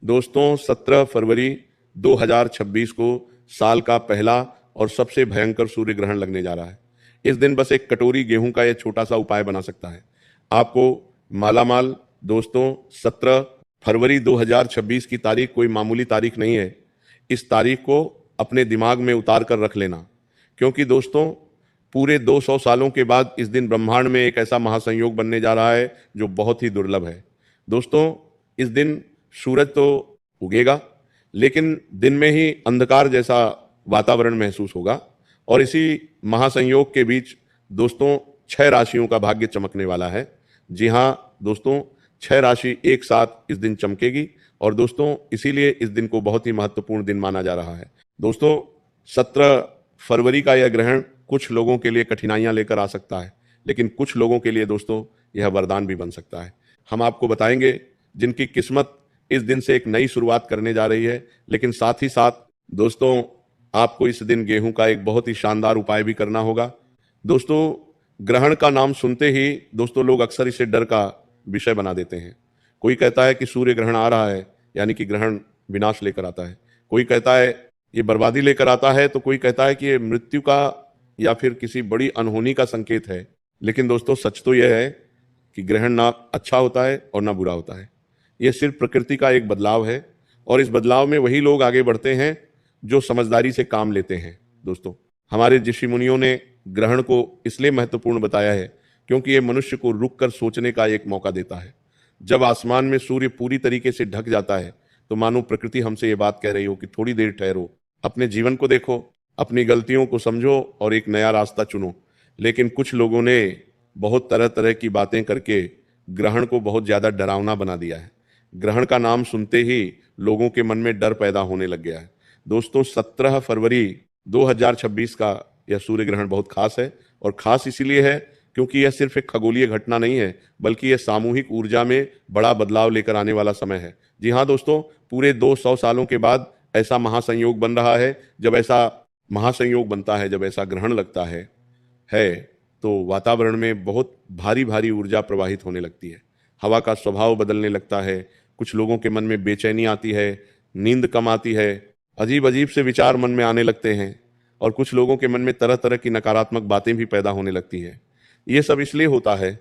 दोस्तों 17 फरवरी 2026 को साल का पहला और सबसे भयंकर सूर्य ग्रहण लगने जा रहा है। इस दिन बस एक कटोरी गेहूं का यह छोटा सा उपाय बना सकता है आपको मालामाल। दोस्तों 17 फरवरी 2026 की तारीख कोई मामूली तारीख नहीं है। इस तारीख को अपने दिमाग में उतार कर रख लेना, क्योंकि दोस्तों पूरे 200 सालों के बाद इस दिन ब्रह्मांड में एक ऐसा महासंयोग बनने जा रहा है जो बहुत ही दुर्लभ है। दोस्तों इस दिन सूरज तो उगेगा, लेकिन दिन में ही अंधकार जैसा वातावरण महसूस होगा और इसी महासंयोग के बीच दोस्तों 6 राशियों का भाग्य चमकने वाला है। जी हाँ दोस्तों, 6 राशि एक साथ इस दिन चमकेगी और दोस्तों इसीलिए इस दिन को बहुत ही महत्वपूर्ण दिन माना जा रहा है। दोस्तों 17 फरवरी का यह ग्रहण कुछ लोगों के लिए कठिनाइयां लेकर आ सकता है, लेकिन कुछ लोगों के लिए दोस्तों यह वरदान भी बन सकता है। हम आपको बताएंगे जिनकी किस्मत इस दिन से एक नई शुरुआत करने जा रही है, लेकिन साथ ही साथ दोस्तों आपको इस दिन गेहूं का एक बहुत ही शानदार उपाय भी करना होगा। दोस्तों ग्रहण का नाम सुनते ही दोस्तों लोग अक्सर इसे डर का विषय बना देते हैं। कोई कहता है कि सूर्य ग्रहण आ रहा है यानी कि ग्रहण विनाश लेकर आता है, कोई कहता है ये बर्बादी लेकर आता है, तो कोई कहता है कि ये मृत्यु का या फिर किसी बड़ी अनहोनी का संकेत है। लेकिन दोस्तों सच तो यह है कि ग्रहण ना अच्छा होता है और ना बुरा होता है। यह सिर्फ प्रकृति का एक बदलाव है और इस बदलाव में वही लोग आगे बढ़ते हैं जो समझदारी से काम लेते हैं। दोस्तों हमारे ऋषि मुनियों ने ग्रहण को इसलिए महत्वपूर्ण बताया है क्योंकि यह मनुष्य को रुक कर सोचने का एक मौका देता है। जब आसमान में सूर्य पूरी तरीके से ढक जाता है तो मानो प्रकृति हमसे ये बात कह रही हो कि थोड़ी देर ठहरो, अपने जीवन को देखो, अपनी गलतियों को समझो और एक नया रास्ता चुनो। लेकिन कुछ लोगों ने बहुत तरह तरह की बातें करके ग्रहण को बहुत ज्यादा डरावना बना दिया है। ग्रहण का नाम सुनते ही लोगों के मन में डर पैदा होने लग गया है। दोस्तों 17 फरवरी 2026 का यह सूर्य ग्रहण बहुत खास है और खास इसीलिए है क्योंकि यह सिर्फ एक खगोलीय घटना नहीं है, बल्कि यह सामूहिक ऊर्जा में बड़ा बदलाव लेकर आने वाला समय है। जी हाँ दोस्तों, पूरे 200 सालों के बाद ऐसा महासंयोग बन रहा है। जब ऐसा महासंयोग बनता है, जब ऐसा ग्रहण लगता है तो वातावरण में बहुत भारी भारी ऊर्जा प्रवाहित होने लगती है। हवा का स्वभाव बदलने लगता है, कुछ लोगों के मन में बेचैनी आती है, नींद कम आती है, अजीब अजीब से विचार मन में आने लगते हैं और कुछ लोगों के मन में तरह तरह की नकारात्मक बातें भी पैदा होने लगती है। ये सब इसलिए होता है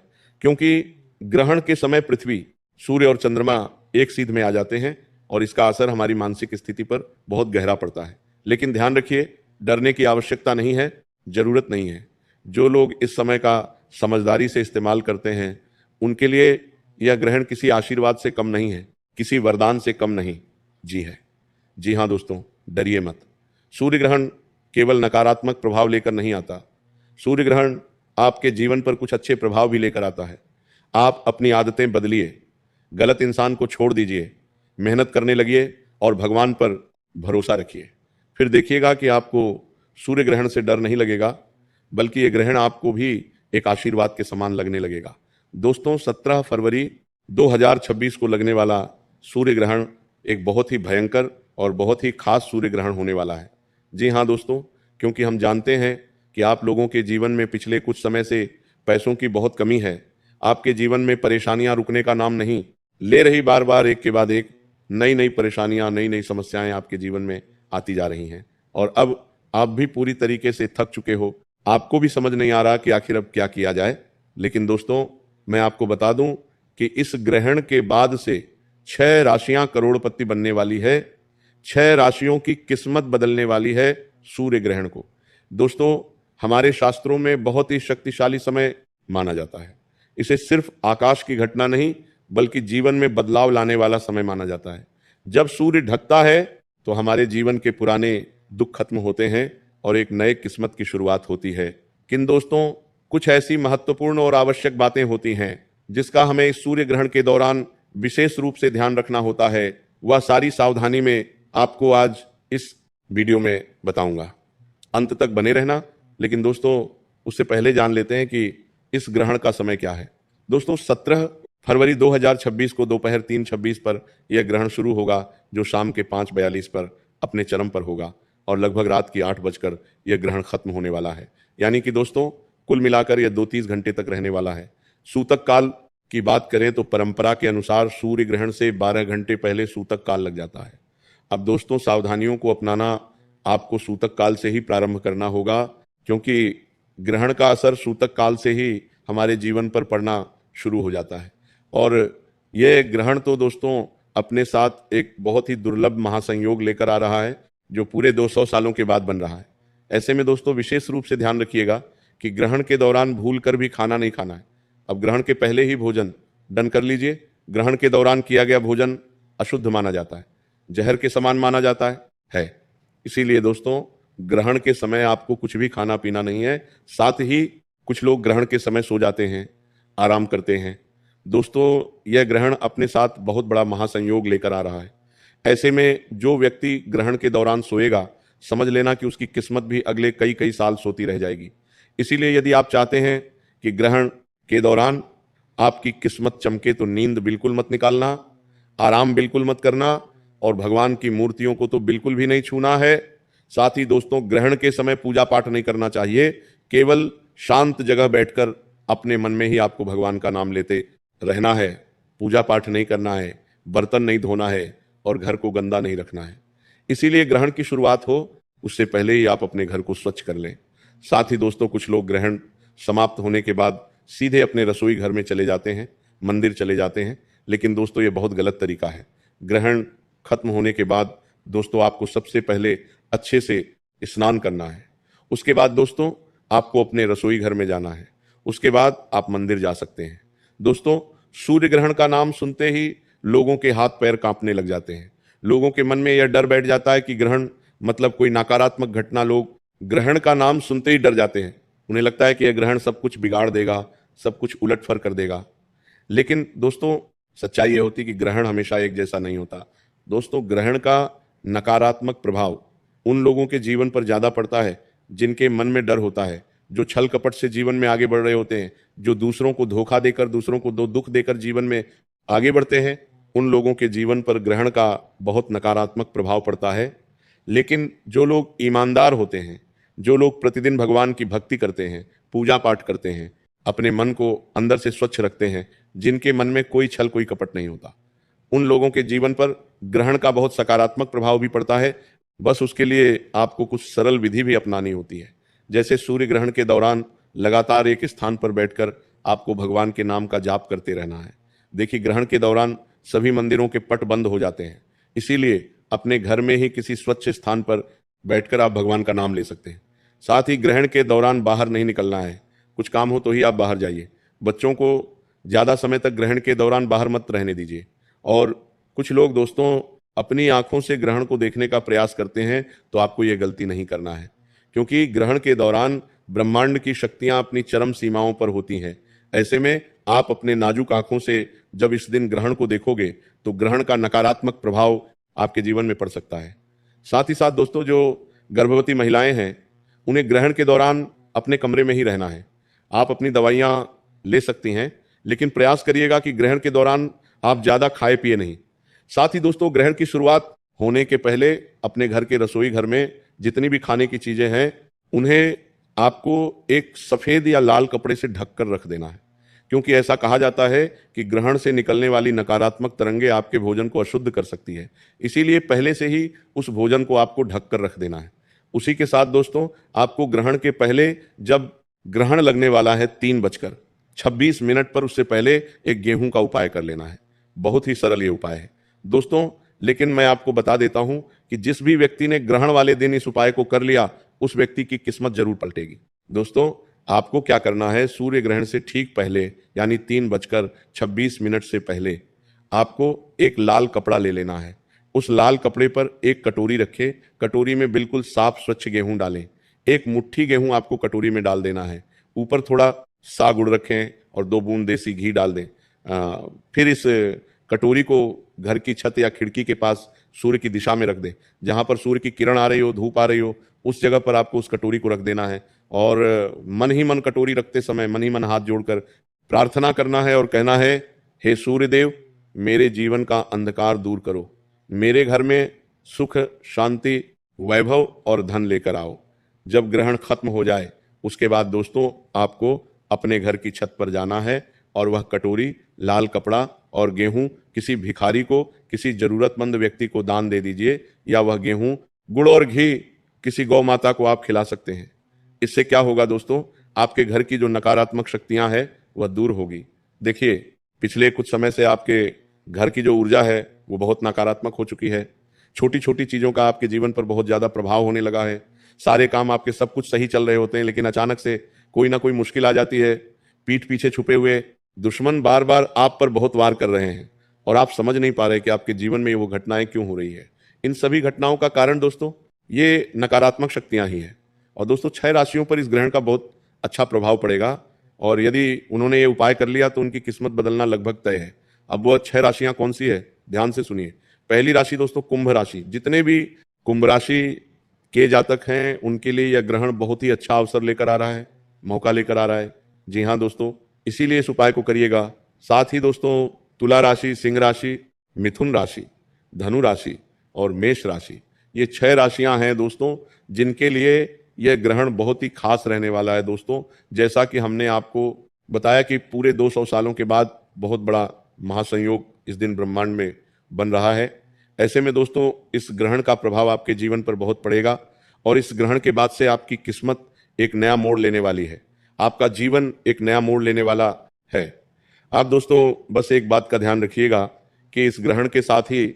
क्योंकि ग्रहण के समय पृथ्वी, सूर्य और चंद्रमा एक सीध में आ जाते हैं और इसका असर हमारी मानसिक स्थिति पर बहुत गहरा पड़ता है। लेकिन ध्यान रखिए, डरने की आवश्यकता नहीं है, जरूरत नहीं है। जो लोग इस समय का समझदारी से इस्तेमाल करते हैं उनके लिए यह ग्रहण किसी आशीर्वाद से कम नहीं है, किसी वरदान से कम नहीं। जी हाँ दोस्तों, डरिए मत। सूर्य ग्रहण केवल नकारात्मक प्रभाव लेकर नहीं आता। सूर्य ग्रहण आपके जीवन पर कुछ अच्छे प्रभाव भी लेकर आता है। आप अपनी आदतें बदलिए, गलत इंसान को छोड़ दीजिए, मेहनत करने लगिए और भगवान पर भरोसा रखिए। फिर देखिएगा कि आपको सूर्य ग्रहण से डर नहीं लगेगा, बल्कि ये ग्रहण आपको भी एक आशीर्वाद के समान लगने लगेगा। दोस्तों 17 फरवरी 2026 को लगने वाला सूर्य ग्रहण एक बहुत ही भयंकर और बहुत ही खास सूर्य ग्रहण होने वाला है। जी हाँ दोस्तों, क्योंकि हम जानते हैं कि आप लोगों के जीवन में पिछले कुछ समय से पैसों की बहुत कमी है। आपके जीवन में परेशानियां रुकने का नाम नहीं ले रही, बार बार एक के बाद एक नई नई परेशानियां, नई नई समस्याएं आपके जीवन में आती जा रही हैं और अब आप भी पूरी तरीके से थक चुके हो। आपको भी समझ नहीं आ रहा कि आखिर अब क्या किया जाए। लेकिन दोस्तों मैं आपको बता दूं कि इस ग्रहण के बाद से 6 राशियां करोड़पति बनने वाली है। 6 राशियों की किस्मत बदलने वाली है सूर्य ग्रहण को। दोस्तों हमारे शास्त्रों में बहुत ही शक्तिशाली समय माना जाता है। इसे सिर्फ आकाश की घटना नहीं, बल्कि जीवन में बदलाव लाने वाला समय माना जाता है। जब सूर्य ढकता है तो हमारे जीवन के पुराने दुख खत्म होते हैं और एक नए किस्मत की शुरुआत होती है। किन दोस्तों, कुछ ऐसी महत्वपूर्ण और आवश्यक बातें होती हैं जिसका हमें इस सूर्य ग्रहण के दौरान विशेष रूप से ध्यान रखना होता है। वह सारी सावधानी में आपको आज इस वीडियो में बताऊंगा। अंत तक बने रहना। लेकिन दोस्तों उससे पहले जान लेते हैं कि इस ग्रहण का समय क्या है। दोस्तों 17 फरवरी 2026 को दोपहर 3:26 पर यह ग्रहण शुरू होगा, जो शाम के 5:42 पर अपने चरम पर होगा और लगभग रात की 8 बजकर यह ग्रहण खत्म होने वाला है। यानी कि दोस्तों कुल मिलाकर यह 2-3 घंटे तक रहने वाला है। सूतक काल की बात करें तो परंपरा के अनुसार सूर्य ग्रहण से 12 घंटे पहले सूतक काल लग जाता है। अब दोस्तों, सावधानियों को अपनाना आपको सूतक काल से ही प्रारंभ करना होगा, क्योंकि ग्रहण का असर सूतक काल से ही हमारे जीवन पर पड़ना शुरू हो जाता है। और यह ग्रहण तो दोस्तों अपने साथ एक बहुत ही दुर्लभ महासंयोग लेकर आ रहा है, जो पूरे 200 सालों के बाद बन रहा है। ऐसे में दोस्तों विशेष रूप से ध्यान रखिएगा कि ग्रहण के दौरान भूल कर भी खाना नहीं खाना है। अब ग्रहण के पहले ही भोजन डन कर लीजिए। ग्रहण के दौरान किया गया भोजन अशुद्ध माना जाता है, जहर के समान माना जाता है। इसीलिए दोस्तों ग्रहण के समय आपको कुछ भी खाना पीना नहीं है। साथ ही कुछ लोग ग्रहण के समय सो जाते हैं, आराम करते हैं। दोस्तों यह ग्रहण अपने साथ बहुत बड़ा महासंयोग लेकर आ रहा है। ऐसे में जो व्यक्ति ग्रहण के दौरान सोएगा, समझ लेना कि उसकी किस्मत भी अगले कई कई साल सोती रह जाएगी। इसीलिए यदि आप चाहते हैं कि ग्रहण के दौरान आपकी किस्मत चमके तो नींद बिल्कुल मत निकालना, आराम बिल्कुल मत करना, और भगवान की मूर्तियों को तो बिल्कुल भी नहीं छूना है। साथ ही दोस्तों ग्रहण के समय पूजा पाठ नहीं करना चाहिए। केवल शांत जगह बैठकर अपने मन में ही आपको भगवान का नाम लेते रहना है। पूजा पाठ नहीं करना है, बर्तन नहीं धोना है, और घर को गंदा नहीं रखना है। इसीलिए ग्रहण की शुरुआत हो उससे पहले ही आप अपने घर को स्वच्छ कर लें। साथ ही दोस्तों कुछ लोग ग्रहण समाप्त होने के बाद सीधे अपने रसोई घर में चले जाते हैं, मंदिर चले जाते हैं। लेकिन दोस्तों ये बहुत गलत तरीका है। ग्रहण खत्म होने के बाद दोस्तों आपको सबसे पहले अच्छे से स्नान करना है। उसके बाद दोस्तों आपको अपने रसोई घर में जाना है। उसके बाद आप मंदिर जा सकते हैं। दोस्तों सूर्य ग्रहण का नाम सुनते ही लोगों के हाथ पैर कांपने लग जाते हैं। लोगों के मन में यह डर बैठ जाता है कि ग्रहण मतलब कोई नकारात्मक घटना। लोग ग्रहण का नाम सुनते ही डर जाते हैं। उन्हें लगता है कि यह ग्रहण सब कुछ बिगाड़ देगा, सब कुछ उलटफर कर देगा। लेकिन दोस्तों सच्चाई यह होती कि ग्रहण हमेशा एक जैसा नहीं होता। दोस्तों ग्रहण का नकारात्मक प्रभाव उन लोगों के जीवन पर ज्यादा पड़ता है जिनके मन में डर होता है, जो छल कपट से जीवन में आगे बढ़ रहे होते हैं, जो दूसरों को धोखा देकर, दूसरों को दुख देकर जीवन में आगे बढ़ते हैं। उन लोगों के जीवन पर ग्रहण का बहुत नकारात्मक प्रभाव पड़ता है। लेकिन जो लोग ईमानदार होते हैं, जो लोग प्रतिदिन भगवान की भक्ति करते हैं, पूजा पाठ करते हैं, अपने मन को अंदर से स्वच्छ रखते हैं, जिनके मन में कोई छल कोई कपट नहीं होता, उन लोगों के जीवन पर ग्रहण का बहुत सकारात्मक प्रभाव भी पड़ता है। बस उसके लिए आपको कुछ सरल विधि भी अपनानी होती है। जैसे सूर्य ग्रहण के दौरान लगातार एक स्थान पर बैठकर आपको भगवान के नाम का जाप करते रहना है। देखिए ग्रहण के दौरान सभी मंदिरों के पट बंद हो जाते हैं, इसीलिए अपने घर में ही किसी स्वच्छ स्थान पर बैठकर आप भगवान का नाम ले सकते हैं। साथ ही ग्रहण के दौरान बाहर नहीं निकलना है। कुछ काम हो तो ही आप बाहर जाइए। बच्चों को ज़्यादा समय तक ग्रहण के दौरान बाहर मत रहने दीजिए। और कुछ लोग दोस्तों अपनी आंखों से ग्रहण को देखने का प्रयास करते हैं, तो आपको ये गलती नहीं करना है, क्योंकि ग्रहण के दौरान ब्रह्मांड की शक्तियां अपनी चरम सीमाओं पर होती हैं। ऐसे में आप अपने नाजुक आंखों से जब इस दिन ग्रहण को देखोगे तो ग्रहण का नकारात्मक प्रभाव आपके जीवन में पड़ सकता है। साथ ही साथ दोस्तों जो गर्भवती महिलाएं हैं, उन्हें ग्रहण के दौरान अपने कमरे में ही रहना है। आप अपनी दवाइयां ले सकती हैं, लेकिन प्रयास करिएगा कि ग्रहण के दौरान आप ज़्यादा खाए पिए नहीं। साथ ही दोस्तों ग्रहण की शुरुआत होने के पहले अपने घर के रसोई घर में जितनी भी खाने की चीज़ें हैं, उन्हें आपको एक सफ़ेद या लाल कपड़े से ढक कर रख देना है, क्योंकि ऐसा कहा जाता है कि ग्रहण से निकलने वाली नकारात्मक तरंगें आपके भोजन को अशुद्ध कर सकती है। इसीलिए पहले से ही उस भोजन को आपको ढक कर रख देना है। उसी के साथ दोस्तों आपको ग्रहण के पहले, जब ग्रहण लगने वाला है 3:26 पर, उससे पहले एक गेहूं का उपाय कर लेना है। बहुत ही सरल ये उपाय है दोस्तों, लेकिन मैं आपको बता देता हूं कि जिस भी व्यक्ति ने ग्रहण वाले दिन इस उपाय को कर लिया, उस व्यक्ति की किस्मत जरूर पलटेगी। दोस्तों आपको क्या करना है, सूर्य ग्रहण से ठीक पहले यानी 3:26 से पहले आपको एक लाल कपड़ा ले लेना है। उस लाल कपड़े पर एक कटोरी रखें। कटोरी में बिल्कुल साफ स्वच्छ गेहूं डालें। एक मुट्ठी गेहूं आपको कटोरी में डाल देना है। ऊपर थोड़ा सा गुड़ रखें और 2 बूंद देसी घी डाल दें। फिर इस कटोरी को घर की छत या खिड़की के पास सूर्य की दिशा में रख दें। जहां पर सूर्य की किरण आ रही हो, धूप आ रही हो, उस जगह पर आपको उस कटोरी को रख देना है। और मन ही मन कटोरी रखते समय मन ही मन हाथ जोड़कर प्रार्थना करना है और कहना है, हे सूर्य देव, मेरे जीवन का अंधकार दूर करो, मेरे घर में सुख, शांति, वैभव और धन लेकर आओ। जब ग्रहण खत्म हो जाए उसके बाद दोस्तों आपको अपने घर की छत पर जाना है और वह कटोरी लाल कपड़ा और गेहूं किसी भिखारी को, किसी जरूरतमंद व्यक्ति को दान दे दीजिए, या वह गेहूं गुड़ और घी किसी गौ माता को आप खिला सकते हैं। इससे क्या होगा दोस्तों, आपके घर की जो नकारात्मक शक्तियां हैं वह दूर होगी। देखिए, पिछले कुछ समय से आपके घर की जो ऊर्जा है वो बहुत नकारात्मक हो चुकी है। छोटी छोटी चीजों का आपके जीवन पर बहुत ज्यादा प्रभाव होने लगा है। सारे काम आपके सब कुछ सही चल रहे होते हैं, लेकिन अचानक से कोई ना कोई मुश्किल आ जाती है। पीठ पीछे छुपे हुए दुश्मन बार बार आप पर बहुत वार कर रहे हैं और आप समझ नहीं पा रहे कि आपके जीवन में वो घटनाएं क्यों हो रही है। इन सभी घटनाओं का कारण दोस्तों ये नकारात्मक शक्तियां ही हैं। और दोस्तों 6 राशियों पर इस ग्रहण का बहुत अच्छा प्रभाव पड़ेगा, और यदि उन्होंने ये उपाय कर लिया तो उनकी किस्मत बदलना लगभग तय है। अब वह 6 राशियां कौन सी है, ध्यान से सुनिए। पहली राशि दोस्तों कुंभ राशि। जितने भी कुंभ राशि के जातक हैं उनके लिए यह ग्रहण बहुत ही अच्छा अवसर लेकर आ रहा है, मौका लेकर आ रहा है। जी हाँ दोस्तों, इसीलिए इस उपाय को करिएगा। साथ ही दोस्तों तुला राशि, सिंह राशि, मिथुन राशि, धनु राशि और मेष राशि, ये 6 राशियां हैं दोस्तों जिनके लिए यह ग्रहण बहुत ही खास रहने वाला है। दोस्तों जैसा कि हमने आपको बताया कि पूरे 200 सालों के बाद बहुत बड़ा महासंयोग इस दिन ब्रह्मांड में बन रहा है। ऐसे में दोस्तों इस ग्रहण का प्रभाव आपके जीवन पर बहुत पड़ेगा, और इस ग्रहण के बाद से आपकी किस्मत एक नया मोड़ लेने वाली है। आपका जीवन एक नया मोड़ लेने वाला है। आप दोस्तों बस एक बात का ध्यान रखिएगा कि इस ग्रहण के साथ ही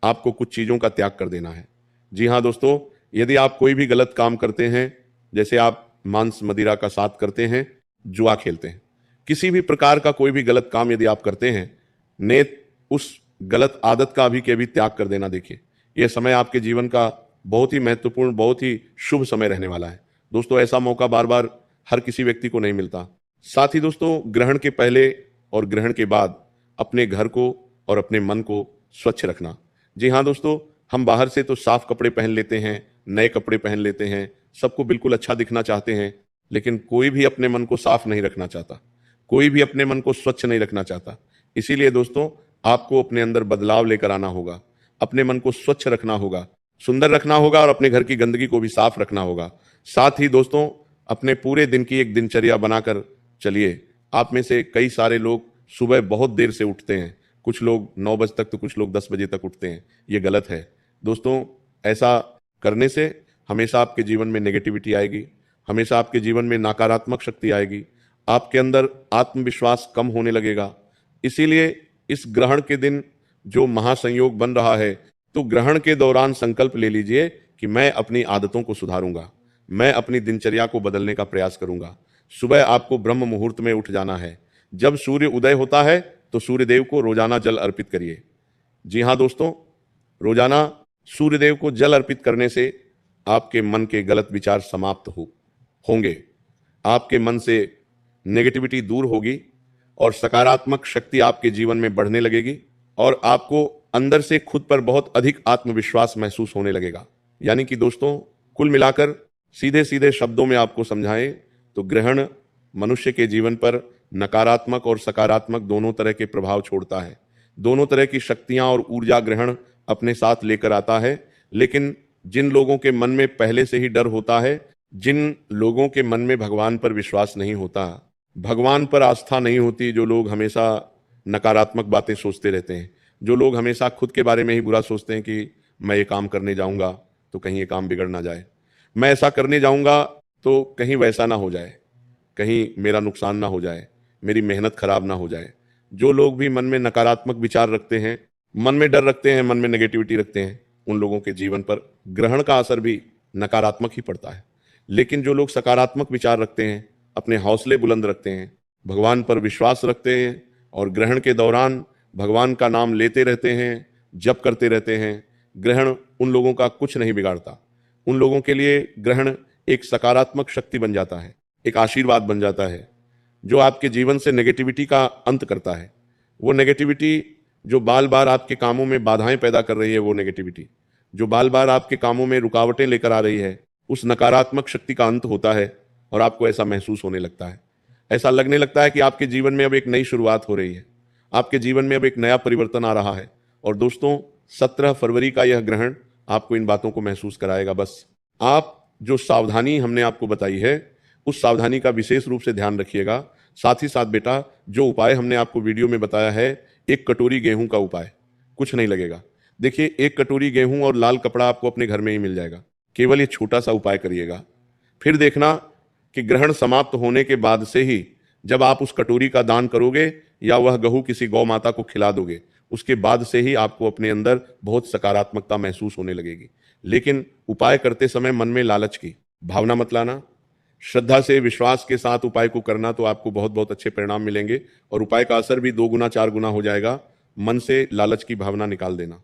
आपको कुछ चीजों का त्याग कर देना है। जी हाँ दोस्तों, यदि आप कोई भी गलत काम करते हैं, जैसे आप मांस मदिरा का साथ करते हैं, जुआ खेलते हैं, किसी भी प्रकार का कोई भी गलत काम यदि आप करते हैं, नेत उस गलत आदत का अभी के अभी त्याग कर देना। देखिए, यह समय आपके जीवन का बहुत ही महत्वपूर्ण, बहुत ही शुभ समय रहने वाला है। दोस्तों ऐसा मौका बार बार हर किसी व्यक्ति को नहीं मिलता। साथ ही दोस्तों ग्रहण के पहले और ग्रहण के बाद अपने घर को और अपने मन को स्वच्छ रखना। जी हाँ दोस्तों, हम बाहर से तो साफ कपड़े पहन लेते हैं, नए कपड़े पहन लेते हैं, सबको बिल्कुल अच्छा दिखना चाहते हैं, लेकिन कोई भी अपने मन को साफ नहीं रखना चाहता, कोई भी अपने मन को स्वच्छ नहीं रखना चाहता। इसीलिए दोस्तों आपको अपने अंदर बदलाव लेकर आना होगा, अपने मन को स्वच्छ रखना होगा, सुंदर रखना होगा, और अपने घर की गंदगी को भी साफ रखना होगा। साथ ही दोस्तों अपने पूरे दिन की एक दिनचर्या बनाकर चलिए। आप में से कई सारे लोग सुबह बहुत देर से उठते हैं, कुछ लोग 9 बजे तक तो कुछ लोग 10 बजे तक उठते हैं। ये गलत है दोस्तों। ऐसा करने से हमेशा आपके जीवन में नेगेटिविटी आएगी, हमेशा आपके जीवन में नकारात्मक शक्ति आएगी, आपके अंदर आत्मविश्वास कम होने लगेगा। इसीलिए इस ग्रहण के दिन जो महासंयोग बन रहा है, तो ग्रहण के दौरान संकल्प ले लीजिए कि मैं अपनी आदतों को सुधारूंगा, मैं अपनी दिनचर्या को बदलने का प्रयास करूंगा। सुबह आपको ब्रह्म मुहूर्त में उठ जाना है। जब सूर्य उदय होता है तो सूर्यदेव को रोजाना जल अर्पित करिए। जी हाँ दोस्तों, रोजाना सूर्यदेव को जल अर्पित करने से आपके मन के गलत विचार समाप्त होंगे, आपके मन से नेगेटिविटी दूर होगी और सकारात्मक शक्ति आपके जीवन में बढ़ने लगेगी, और आपको अंदर से खुद पर बहुत अधिक आत्मविश्वास महसूस होने लगेगा। यानी कि दोस्तों कुल मिलाकर सीधे सीधे शब्दों में आपको समझाएं तो ग्रहण मनुष्य के जीवन पर नकारात्मक और सकारात्मक दोनों तरह के प्रभाव छोड़ता है। दोनों तरह की शक्तियां और ऊर्जा ग्रहण अपने साथ लेकर आता है। लेकिन जिन लोगों के मन में पहले से ही डर होता है, जिन लोगों के मन में भगवान पर विश्वास नहीं होता, भगवान पर आस्था नहीं होती, जो लोग हमेशा नकारात्मक बातें सोचते रहते हैं, जो लोग हमेशा खुद के बारे में ही बुरा सोचते हैं कि मैं ये काम करने जाऊंगा तो कहीं ये काम बिगड़ ना जाए, मैं ऐसा करने जाऊंगा तो कहीं वैसा ना हो जाए, कहीं मेरा नुकसान ना हो जाए, मेरी मेहनत खराब ना हो जाए। जो लोग भी मन में नकारात्मक विचार रखते हैं, मन में डर रखते हैं, मन में नेगेटिविटी रखते हैं, उन लोगों के जीवन पर ग्रहण का असर भी नकारात्मक ही पड़ता है। लेकिन जो लोग सकारात्मक विचार रखते हैं, अपने हौसले बुलंद रखते हैं, भगवान पर विश्वास रखते हैं और ग्रहण के दौरान भगवान का नाम लेते रहते हैं, जप करते रहते हैं, ग्रहण उन लोगों का कुछ नहीं बिगाड़ता। उन लोगों के लिए ग्रहण एक सकारात्मक शक्ति बन जाता है, एक आशीर्वाद बन जाता है, जो आपके जीवन से नेगेटिविटी का अंत करता है। वो नेगेटिविटी जो बाल बार आपके कामों में बाधाएं पैदा कर रही है, वो नेगेटिविटी जो बाल बार आपके कामों में रुकावटें लेकर आ रही है, उस नकारात्मक शक्ति का अंत होता है और आपको ऐसा महसूस होने लगता है, ऐसा लगने लगता है कि आपके जीवन में अब एक नई शुरुआत हो रही है, आपके जीवन में अब एक नया परिवर्तन आ रहा है। और दोस्तों 17 फरवरी का यह ग्रहण आपको इन बातों को महसूस कराएगा। बस आप जो सावधानी हमने आपको बताई है, उस सावधानी का विशेष रूप से ध्यान रखिएगा। साथ ही साथ बेटा जो उपाय हमने आपको वीडियो में बताया है, एक कटोरी गेहूं का उपाय, कुछ नहीं लगेगा। देखिए, एक कटोरी गेहूं और लाल कपड़ा आपको अपने घर में ही मिल जाएगा। केवल ये छोटा सा उपाय करिएगा, फिर देखना कि ग्रहण समाप्त होने के बाद से ही जब आप उस कटोरी का दान करोगे या वह गेहूं किसी गौ माता को खिला दोगे, उसके बाद से ही आपको अपने अंदर बहुत सकारात्मकता महसूस होने लगेगी। लेकिन उपाय करते समय मन में लालच की भावना मत लाना। श्रद्धा से, विश्वास के साथ उपाय को करना, तो आपको बहुत बहुत अच्छे परिणाम मिलेंगे और उपाय का असर भी 2 गुना 4 गुना हो जाएगा। मन से लालच की भावना निकाल देना।